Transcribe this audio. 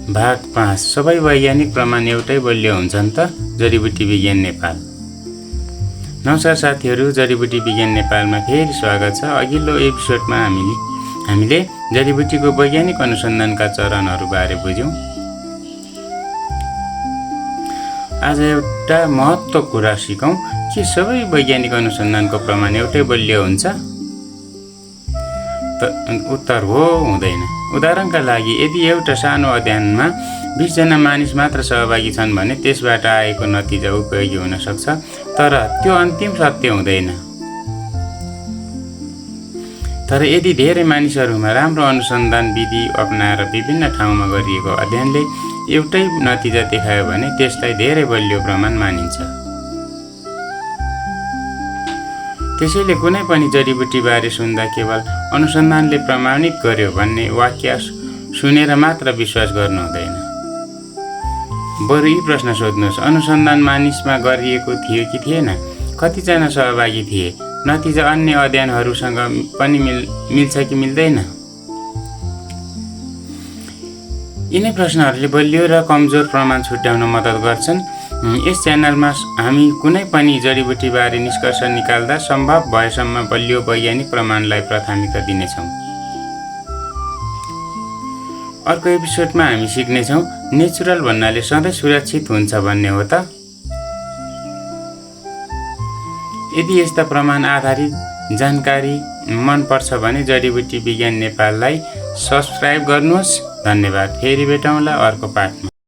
भाग 5 सबै वैज्ञानिक प्रमाण एउटै बलियो हुन्छन् त? जडीबुटी विज्ञान नेपाल। नमस्कार साथीहरू, जडीबुटी विज्ञान नेपालमा फेरि स्वागत छ। अघिल्लो एपिसोडमा हामीले जडीबुटीको वैज्ञानिक अनुसन्धानका चरणहरूबारे बुझ्यौँ। आज एउटा महत्त्वपूर्ण कुरा सिकौँ कि सबै वैज्ञानिक अनुसन्धानको प्रमाण एउटै बलियो हुन्छ? उत्तर हो, हुँदैन। उदाहरणका लागि, यदि एउटा सानो अध्ययनमा 20 जना मानिस मात्र सहभागी छन् भने त्यसबाट आएको नतिजा उपयोगी हुन सक्छ, तर त्यो अन्तिम सत्य हुँदैन। तर यदि धेरै मानिसहरूमा राम्रो अनुसन्धान विधि अपनाएर विभिन्न ठाउँमा गरिएको अध्ययनले एउटै नतिजा देखायो भने त्यसलाई धेरै बलियो प्रमाण मानिन्छ। त्यसैले कुनै पनि जडीबुटीबारे सुन्दा केवल अनुसन्धानले प्रमाणित गर्यो भन्ने वाक्य सुनेर मात्र विश्वास गर्नु हुँदैन। बरु यी प्रश्न सोध्नुहोस्: अनुसन्धान मानिसमा गरिएको थियो कि थिएन? कतिजना सहभागी थिए? नतिजा अन्य अध्ययनहरूसँग पनि मिल्छ कि मिल्दैन? यिनै प्रश्नहरूले बलियो र कमजोर प्रमाण छुट्याउन मद्दत गर्छन्। यस च्यानलमा हामी कुनै पनि जडीबुटीबारे निष्कर्ष निकाल्दा सम्भव भएसम्म बलियो वैज्ञानिक प्रमाणलाई प्राथमिकता दिनेछौँ। अर्को एपिसोडमा हामी सिक्नेछौँ, नेचुरल भन्नाले सधैँ सुरक्षित हुन्छ भन्ने हो त? यदि यस्ता प्रमाण आधारित जानकारी मन पर्छ भने जडीबुटी विज्ञान नेपाललाई सब्स्क्राइब गर्नुहोस्। धन्यवाद। फेरि भेटौँला अर्को पाठमा।